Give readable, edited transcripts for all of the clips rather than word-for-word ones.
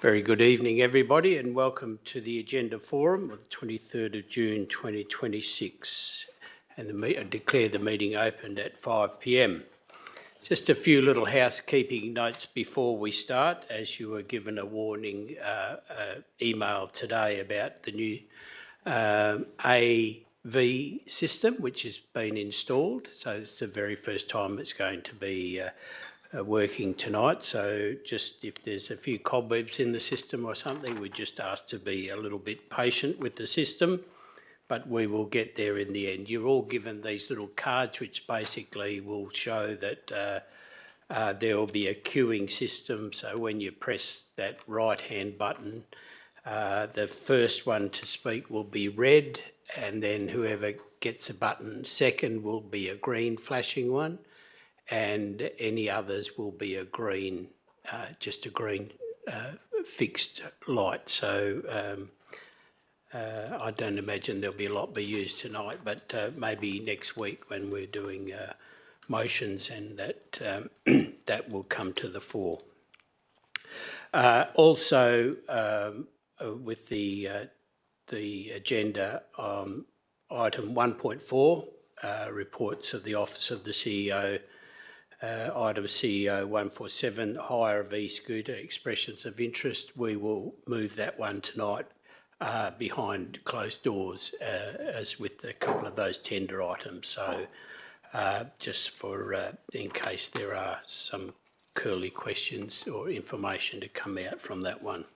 Very good evening, everybody, and welcome to the Agenda Forum of the 23rd of June 2026. And I declare the meeting opened at 5 p.m. Just a few little housekeeping notes before we start, as you were given a warning email today about the new AV system, which has been installed. So it's the very first time it's going to be working tonight. So just if there's a few cobwebs in the system or something, we just ask to be a little bit patient with the system, but we will get there in the end. You're all given these little cards, which basically will show that there will be a queuing system. So when you press that right-hand button, the first one to speak will be red, and then whoever gets a button second will be a green flashing one, and any others will be a green, just a green fixed light. So I don't imagine there'll be a lot be used tonight, but maybe next week when we're doing motions, and that that will come to the fore. Also, with the agenda, item 1.4, reports of the Office of the CEO, item CEO 147, hire of e-scooter, expressions of interest. We will move that one tonight behind closed doors, as with a couple of those tender items. So just for in case there are some curly questions or information to come out from that one.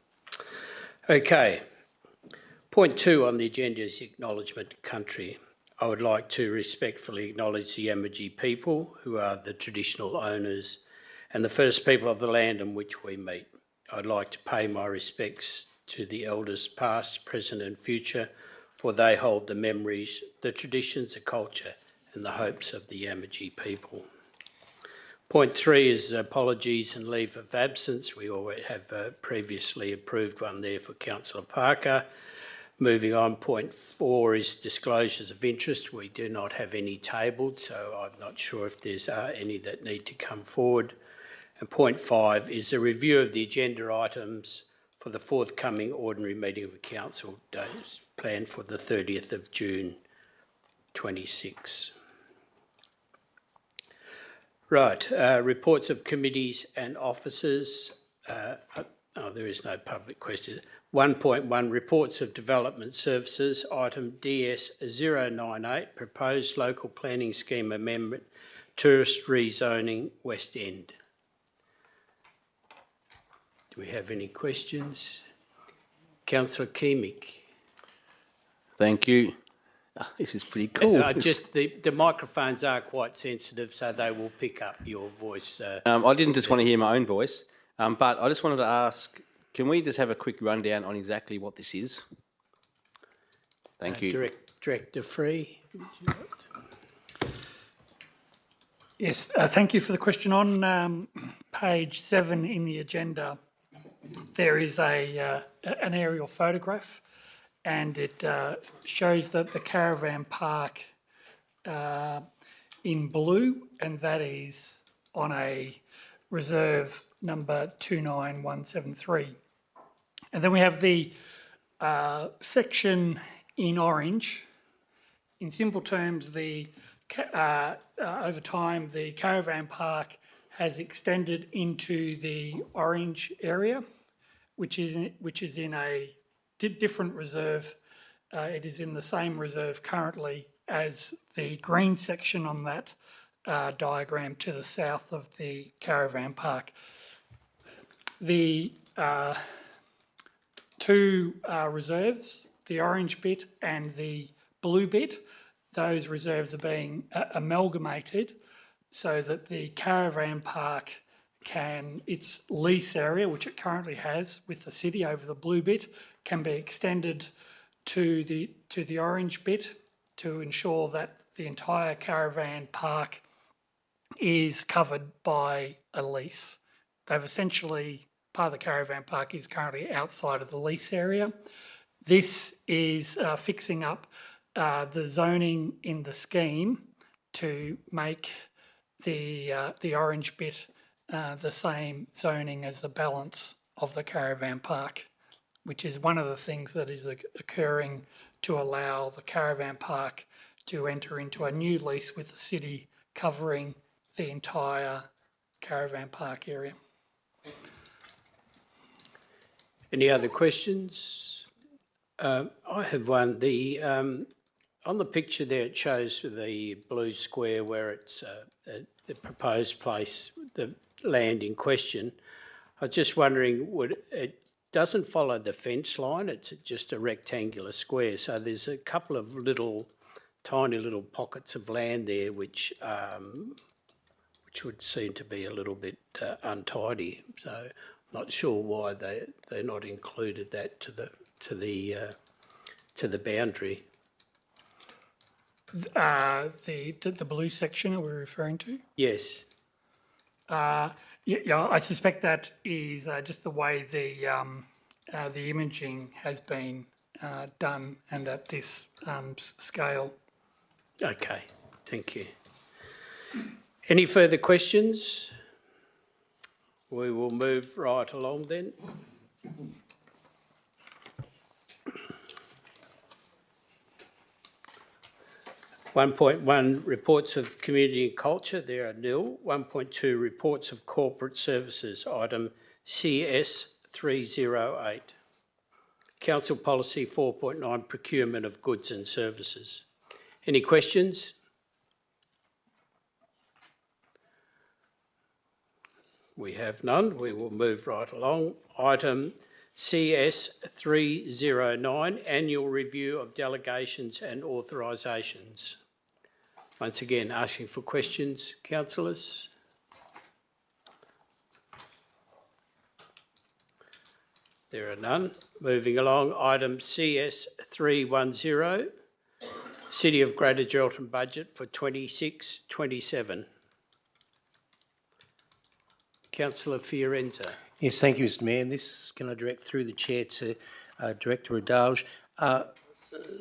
Okay, point 2 on the agenda is acknowledgement of country. I would like to respectfully acknowledge the Yamatji people, who are the traditional owners and the first people of the land on which we meet. I'd like to pay my respects to the elders past, present and future, for they hold the memories, the traditions, the culture and the hopes of the Yamatji people. Point 3 is apologies and leave of absence. We already have previously approved one there for Councillor Parker. Moving on, point 4 is disclosures of interest. We do not have any tabled, so I'm not sure if there's any that need to come forward. And point 5 is a review of the agenda items for the forthcoming ordinary meeting of the Council, days planned for the 30th of June 26. Right, reports of committees and officers. There is no public question. 1.1, reports of development services, item DS 098, proposed local planning scheme amendment, tourist rezoning, West End. Do we have any questions? Councillor Keemick. Thank you. This is pretty cool. Just the microphones are quite sensitive, so they will pick up your voice. I didn't just want to hear my own voice, but I just wanted to ask, can we just have a quick rundown on exactly what this is? Thank you. Director Free. Yes, thank you for the question. On page 7 in the agenda, there is an aerial photograph, and it shows that the caravan park in blue, and that is on a reserve number 29173. And then we have the section in orange. In simple terms, over time, the caravan park has extended into the orange area, which is in a different reserve. It is in the same reserve currently as the green section on that diagram to the south of the caravan park. The two reserves, the orange bit and the blue bit, those reserves are being amalgamated so that the caravan park its lease area, which it currently has with the city over the blue bit, can be extended to the orange bit to ensure that the entire caravan park is covered by a lease. They've essentially, part of the caravan park is currently outside of the lease area. This is fixing up the zoning in the scheme to make the orange bit the same zoning as the balance of the caravan park, which is one of the things that is occurring to allow the caravan park to enter into a new lease with the city covering the entire caravan park area. Any other questions? I have one. On the picture there, it shows the blue square where it's the proposed place, the land in question. I was just wondering, it doesn't follow the fence line, it's just a rectangular square. So there's a couple of tiny little pockets of land there which would seem to be a little bit untidy. So I'm not sure why they're not included that to the boundary. The blue section are we referring to? Yes. Yeah, I suspect that is just the way the imaging has been done and at this scale. Okay, thank you. Any further questions? We will move right along then. (1.1) Reports of Community and Culture, there are nil. 1.2 Reports of Corporate Services, item CS 308. Council Policy 4.9 Procurement of Goods and Services. Any questions? We have none. We will move right along. Item CS 309, Annual Review of Delegations and Authorisations. Once again, asking for questions, councillors. There are none. Moving along, item CS 310, City of Greater Geraldton Budget for 26-27. Councillor Fiorenza. Yes, thank you, Mr Mayor. And this can I direct through the chair to Director Adalj.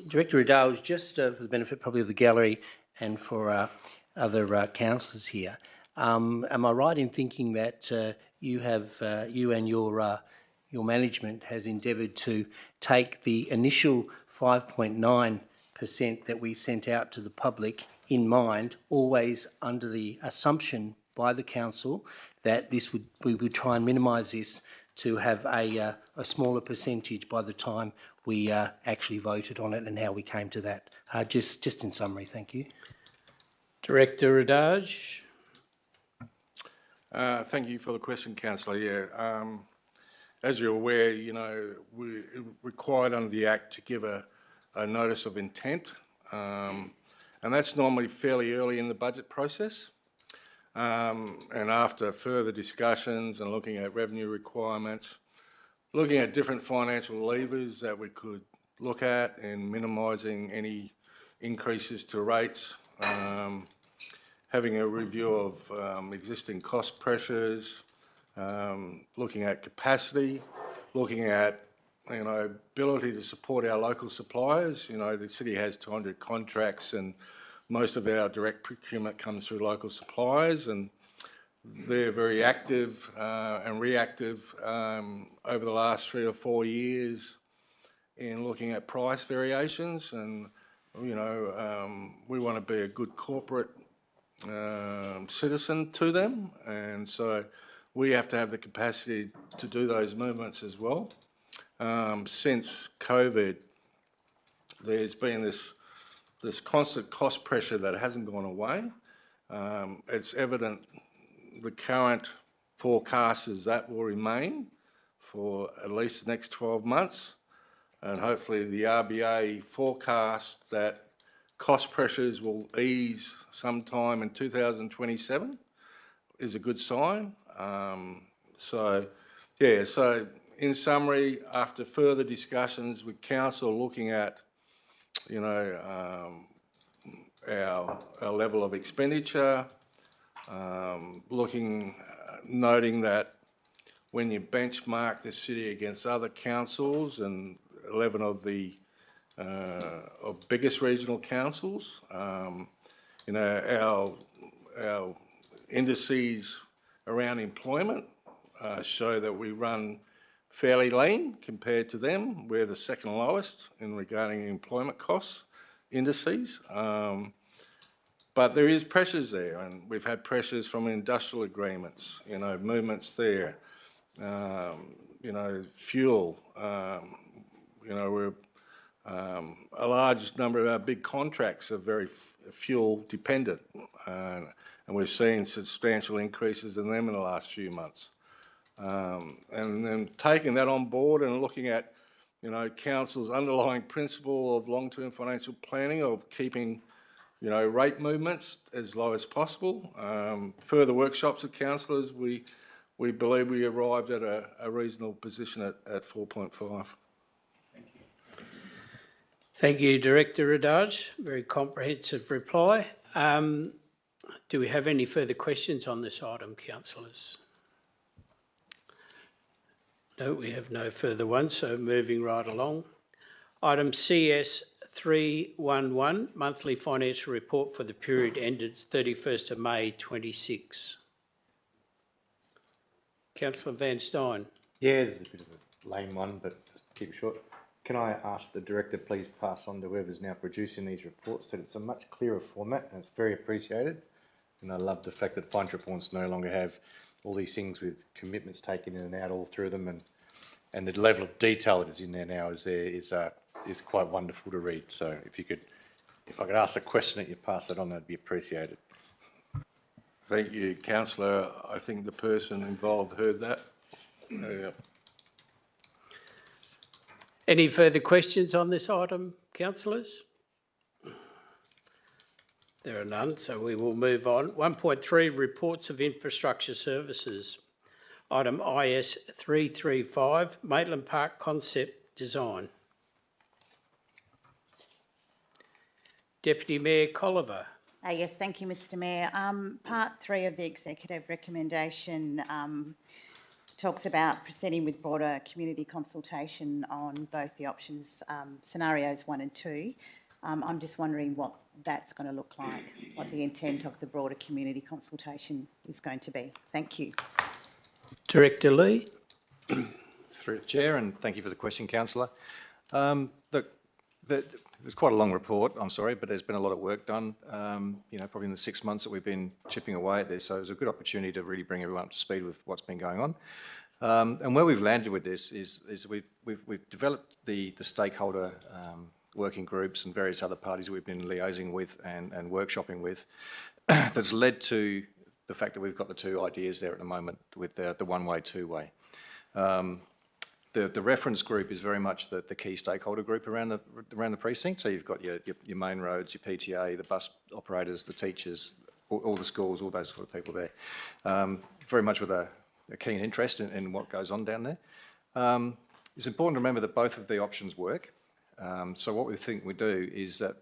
Director Adalj, just for the benefit probably of the gallery and for other councillors here, am I right in thinking that you and your management has endeavoured to take the initial 5.9% that we sent out to the public in mind, always under the assumption by the council that we would try and minimise this to have a smaller percentage by the time we actually voted on it, and how we came to that? Just in summary, thank you. Director Adalj. Thank you for the question, Councillor. Yeah, as you're aware, we're required under the Act to give a notice of intent, and that's normally fairly early in the budget process. And after further discussions and looking at revenue requirements, looking at different financial levers that we could look at in minimising any increases to rates, having a review of existing cost pressures, looking at capacity, looking at ability to support our local suppliers. The city has 200 contracts, and most of our direct procurement comes through local suppliers, and they're very active and reactive over the last 3 or 4 years in looking at price variations. And we want to be a good corporate citizen to them, and so we have to have the capacity to do those movements as well. Since COVID, there's been this constant cost pressure that hasn't gone away. It's evident the current forecast is that will remain for at least the next 12 months. And hopefully the RBA forecast that cost pressures will ease sometime in 2027 is a good sign. So in summary, after further discussions with council looking at, you know, our level of expenditure, noting that when you benchmark the city against other councils and 11 of the biggest regional councils, you know, our indices around employment show that we run fairly lean compared to them. We're the second lowest in regarding employment costs indices. But there is pressures there, and we've had pressures from industrial agreements, you know, movements there, you know, fuel, you know, we're, a large number of our big contracts are very fuel dependent, and we've seen substantial increases in them in the last few months. And then taking that on board and looking at, you know, council's underlying principle of long-term financial planning of keeping, you know, rate movements as low as possible. Further workshops with councillors, we believe we arrived at a reasonable position at 4.5. Thank you, Director Radaj. Very comprehensive reply. Do we have any further questions on this item, councillors? No, we have no further ones, so moving right along. Item CS 311, monthly financial report for the period ended 31st of May 26. Councillor Van Stein. Yeah, this is a bit of a lame one, but just keep it short. Can I ask the Director please pass on to whoever's now producing these reports that it's a much clearer format and it's very appreciated. And I love the fact that financial reports no longer have all these things with commitments taken in and out all through them, and the level of detail that is in there now is quite wonderful to read. So if I could ask a question that you pass it on, that'd be appreciated. Thank you, councillor. I think the person involved heard that. Yeah. Any further questions on this item, councillors? There are none, so we will move on. 1.3, reports of infrastructure services. Item IS 335, Maitland Park concept design. Deputy Mayor Colliver. Yes, thank you, Mr. Mayor. Part 3 of the executive recommendation talks about proceeding with broader community consultation on both the options, scenarios 1 and 2. I'm just wondering what that's going to look like, what the intent of the broader community consultation is going to be. Thank you. Director Lee. Through the Chair, and thank you for the question, Councillor. Look, there's quite a long report, I'm sorry, but there's been a lot of work done, you know, probably in the 6 months that we've been chipping away at this, so it's a good opportunity to really bring everyone up to speed with what's been going on. And where we've landed with this is we've developed the stakeholder working groups and various other parties that we've been liaising with and workshopping with that's led to the fact that we've got the two ideas there at the moment with the one-way, two-way. The reference group is very much the key stakeholder group around the precinct. So you've got your main roads, your PTA, the bus operators, the teachers, all the schools, all those sort of people there. Very much with a keen interest in what goes on down there. It's important to remember that both of the options work. So what we think we do is that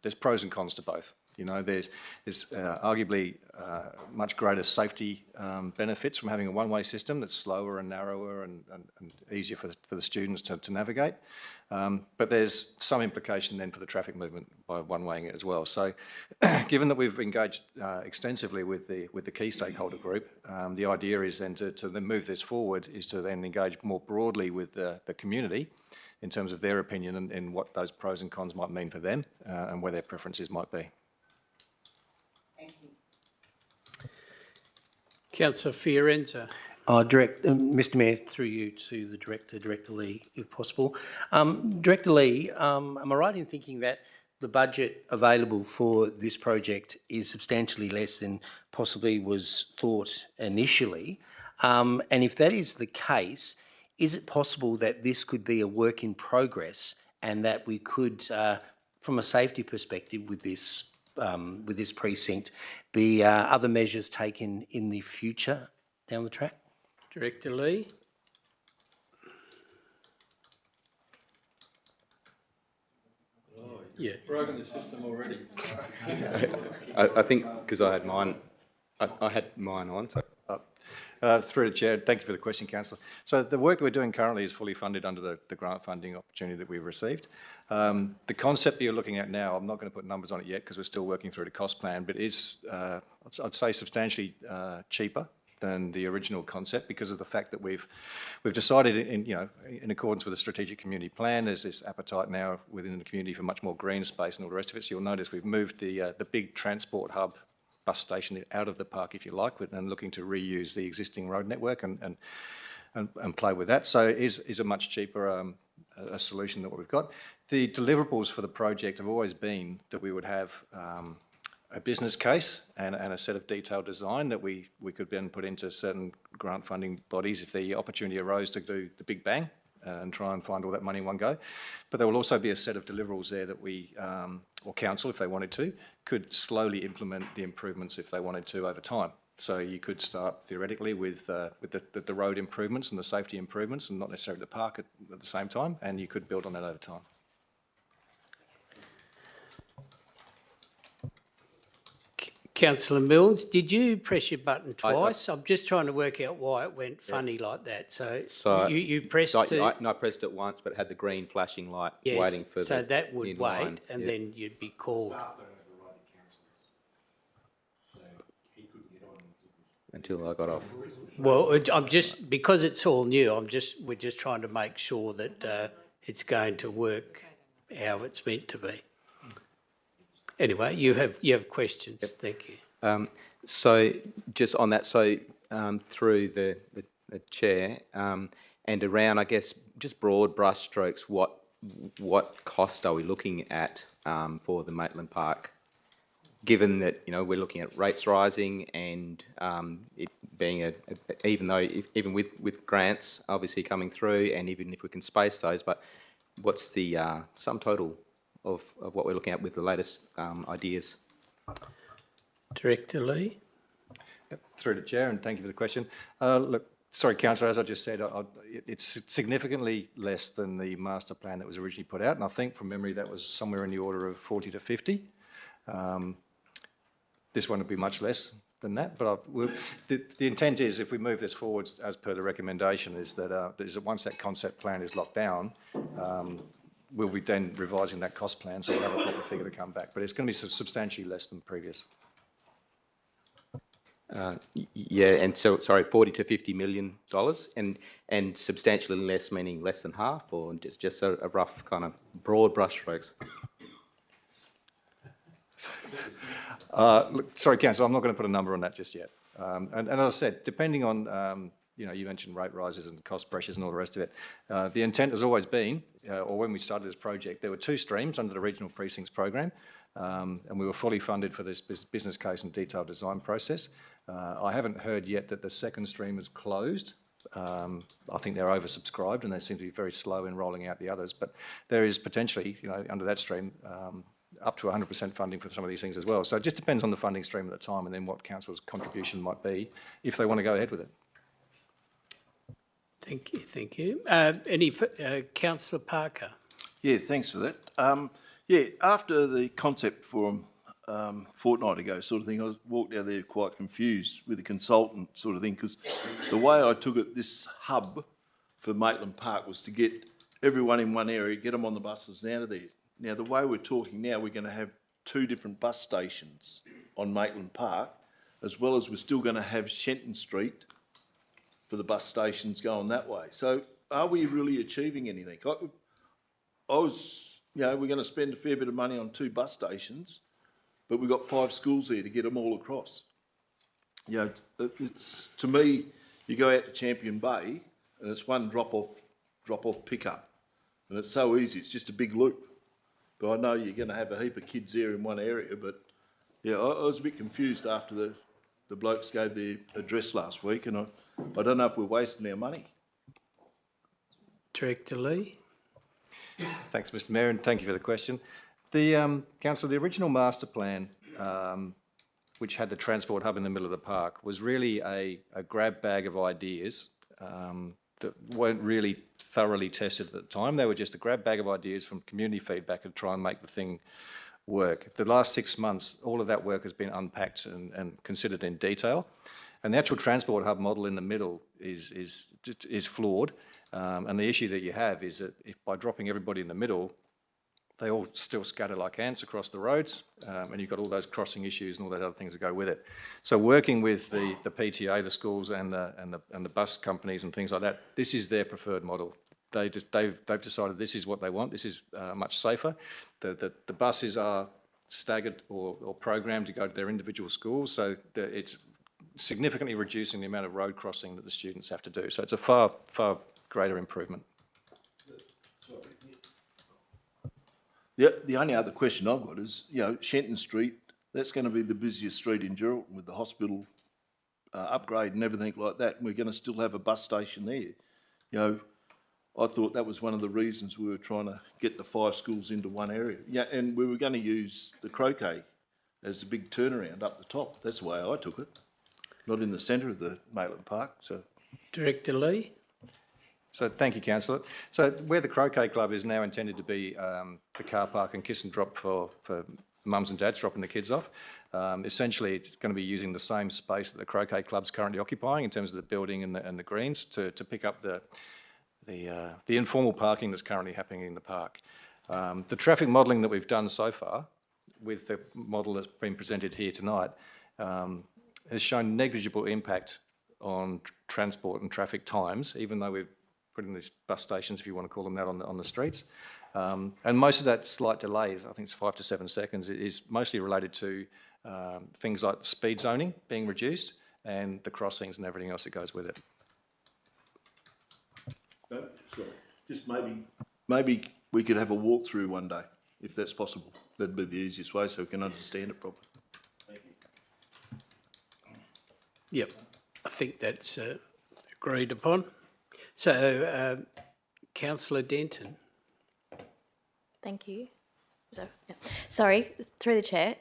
there's pros and cons to both. You know, there's arguably much greater safety benefits from having a one-way system that's slower and narrower and easier for the students to navigate. But there's some implication then for the traffic movement by one-waying it as well. So given that we've engaged extensively with the key stakeholder group, the idea is then to then move this forward is to then engage more broadly with the community in terms of their opinion and what those pros and cons might mean for them and where their preferences might be. Thank you. Councillor Fiorenza. Mr Mayor, through you to the Director, Director Lee, if possible. Director Lee, am I right in thinking that the budget available for this project is substantially less than possibly was thought initially? And if that is the case, is it possible that this could be a work in progress and that we could, from a safety perspective with this precinct, be other measures taken in the future down the track? Director Lee? Yeah. Broken the system already. I think because I had mine on. So. Through the Chair, thank you for the question, Councillor. So the work that we're doing currently is fully funded under the grant funding opportunity that we've received. The concept that you're looking at now, I'm not going to put numbers on it yet because we're still working through the cost plan, but is, I'd say, substantially cheaper than the original concept because of the fact that we've decided in accordance with the strategic community plan, there's this appetite now within the community for much more green space and all the rest of it. So you'll notice we've moved the big transport hub bus station out of the park, if you like, and looking to reuse the existing road network and play with that. So it is a much cheaper a solution than what we've got. The deliverables for the project have always been that we would have a business case and a set of detailed design that we could then put into certain grant funding bodies if the opportunity arose to do the big bang and try and find all that money in one go. But there will also be a set of deliverables there that we, or council if they wanted to, could slowly implement the improvements if they wanted to over time. So you could start theoretically with the road improvements and the safety improvements and not necessarily the park at the same time, and you could build on that over time. Councillor Milnes, did you press your button twice? I'm just trying to work out why it went funny like that. So you pressed I pressed it once, but it had the green flashing light waiting for so the that would in wait, line. and then you'd be called. Until I got off. Well, I'm just, because it's all new, we're just trying to make sure that it's going to work how it's meant to be. Anyway, you have questions. Yep. Thank you. So just on that, so through the chair and around, I guess, just broad brush strokes, what cost are we looking at for the Maitland Park? Given that we're looking at rates rising and it being even with grants obviously coming through, and even if we can space those, but what's the sum total of what we're looking at with the latest ideas? Director Lee? Yep, through the Chair, and thank you for the question. Look, sorry, Councillor, as I just said, it's significantly less than the master plan that was originally put out, and I think from memory that was somewhere in the order of 40 to 50. This one would be much less than that, but the intent is, if we move this forward as per the recommendation, is that once that concept plan is locked down, we'll be then revising that cost plan, so we'll have a proper figure to come back. But it's going to be substantially less than previous. Yeah, and so, sorry, $40 to $50 million, and substantially less meaning less than half, or just a rough kind of broad brushstrokes? Look, sorry, Councillor, I'm not going to put a number on that just yet. And as I said, depending on, you mentioned rate rises and cost pressures and all the rest of it, the intent has always been, or when we started this project, there were two streams under the Regional Precincts program, and we were fully funded for this business case and detailed design process. I haven't heard yet that the second stream is closed. I think they're oversubscribed and they seem to be very slow in rolling out the others, but there is potentially, under that stream, up to 100% funding for some of these things as well. So it just depends on the funding stream at the time and then what council's contribution might be if they want to go ahead with it. Thank you. Councillor Parker? Yeah, thanks for that. After the concept forum fortnight ago sort of thing, I walked out there quite confused with the consultant sort of thing, because the way I took it, this hub for Maitland Park was to get everyone in one area, get them on the buses and out of there. Now, the way we're talking now, we're going to have two different bus stations on Maitland Park, as well as we're still going to have Shenton Street for the bus stations going that way. So are we really achieving anything? I was, we're going to spend a fair bit of money on two bus stations, but we've got 5 schools there to get them all across. It's, to me, You go out to Champion Bay and it's one drop-off pickup. And it's so easy, it's just a big loop. But I know you're going to have a heap of kids there in one area, but yeah, I was a bit confused after the blokes gave their address last week, and I don't know if we're wasting our money. Director Lee? Thanks, Mr Mayor, and thank you for the question. Councillor, the original master plan, which had the transport hub in the middle of the park, was really a grab bag of ideas that weren't really thoroughly tested at the time. They were just a grab bag of ideas from community feedback to try and make the thing work. The last 6 months, all of that work has been unpacked and considered in detail. And the actual transport hub model in the middle is flawed. And the issue that you have is that if by dropping everybody in the middle, they all still scatter like ants across the roads, and you've got all those crossing issues and all those other things that go with it. So working with the PTA, the schools, and the bus companies and things like that, this is their preferred model. They've decided this is what they want. This is much safer. The buses are staggered or programmed to go to their individual schools, so it's significantly reducing the amount of road crossing that the students have to do. So it's a far greater improvement. The only other question I've got is, Shenton Street, that's going to be the busiest street in Geraldton with the hospital upgrade and everything like that, and we're going to still have a bus station there. I thought that was one of the reasons we were trying to get the 5 schools into one area. Yeah, and we were going to use the croquet as a big turnaround up the top. That's the way I took it, not in the centre of the Maitland Park. So, Director Lee? So thank you, Councillor. So where the Croquet Club is now intended to be the car park and kiss and drop for mums and dads dropping the kids off, essentially it's going to be using the same space that the Croquet Club's currently occupying in terms of the building and the greens to pick up the informal parking that's currently happening in the park. The traffic modelling that we've done so far with the model that's been presented here tonight has shown negligible impact on transport and traffic times, even though we've put in these bus stations, if you want to call them that, on the streets. And most of that slight delay, I think it's 5 to 7 seconds, is mostly related to things like speed zoning being reduced and the crossings and everything else that goes with it. sorry, just maybe we could have a walkthrough one day, if that's possible. That'd be the easiest way so we can understand it properly. Thank you. Yep, I think that's agreed upon. So, Councillor Denton. Thank you. Sorry, through the chair.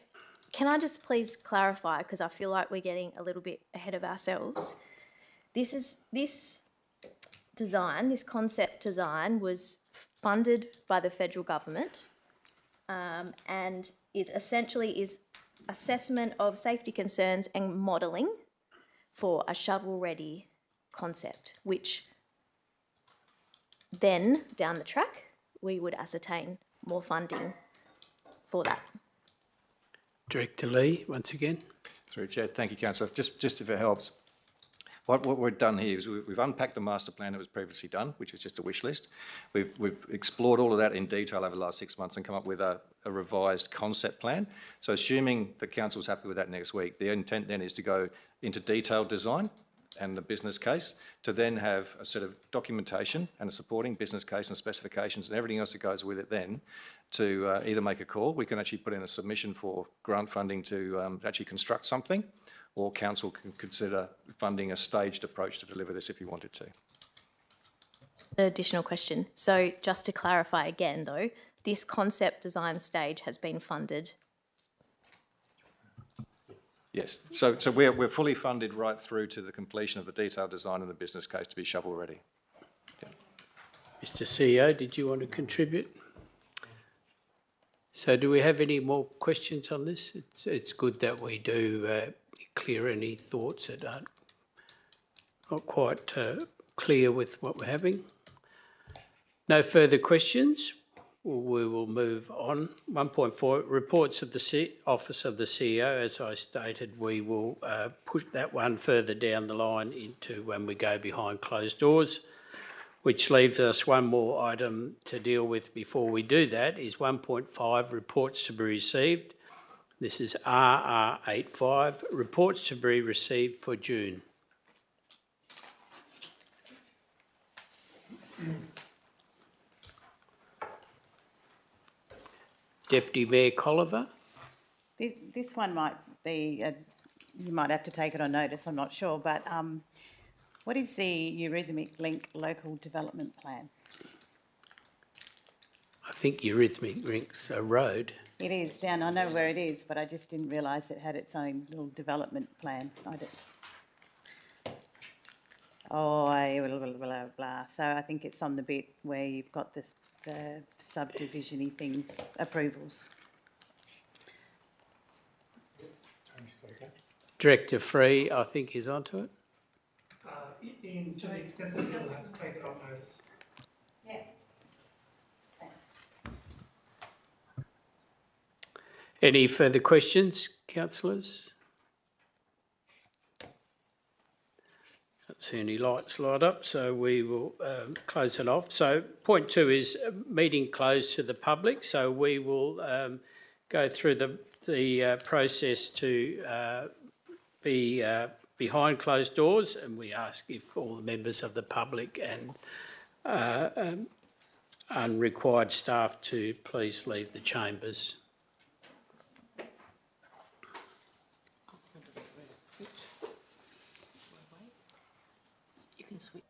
Can I just please clarify, because I feel like we're getting a little bit ahead of ourselves. This concept design was funded by the federal government, and it essentially is assessment of safety concerns and modelling for a shovel-ready concept, which then, down the track, we would ascertain more funding for that. Director Lee, once again. Through Chair, thank you, Councillor. Just if it helps, what we've done here is we've unpacked the master plan that was previously done, which was just a wish list. We've explored all of that in detail over the last 6 months and come up with a revised concept plan. So assuming the council's happy with that next week, the intent then is to go into detailed design and the business case, to then have a set of documentation and a supporting business case and specifications and everything else that goes with it then, to either make a call. We can actually put in a submission for grant funding to actually construct something, or council can consider funding a staged approach to deliver this if you wanted to. An additional question. So just to clarify again though, this concept design stage has been funded. Yes, so we're fully funded right through to the completion of the detailed design and the business case to be shovel ready. Yeah. Mr. CEO, did you want to contribute? So do we have any more questions on this? It's good that we do clear any thoughts that aren't not quite clear with what we're having. No further questions. We will move on. 1.4, reports of the Office of the CEO. As I stated, we will push that one further down the line into when we go behind closed doors, which leaves us one more item to deal with before we do that, is 1.5, reports to be received. This is RR85, reports to be received for June. Deputy Mayor Colliver. This one might be, you might have to take it on notice, I'm not sure, but what is the Eurythmic Link Local Development Plan? I think Eurythmic Link's a road. It is down, I know where it is, but I just didn't realise it had its own little development plan. Blah, blah, blah, blah. So I think it's on the bit where you've got the subdivision-y things, approvals. Director Free, I think, is onto it. To the extent that you'll have to take it on notice. Yes. Any further questions, councillors? Don't see any lights light up, so we will close it off. So point 2 is meeting closed to the public. So we will go through the process to be behind closed doors, and we ask if all the members of the public and unrequired staff to please leave the chambers. You can switch.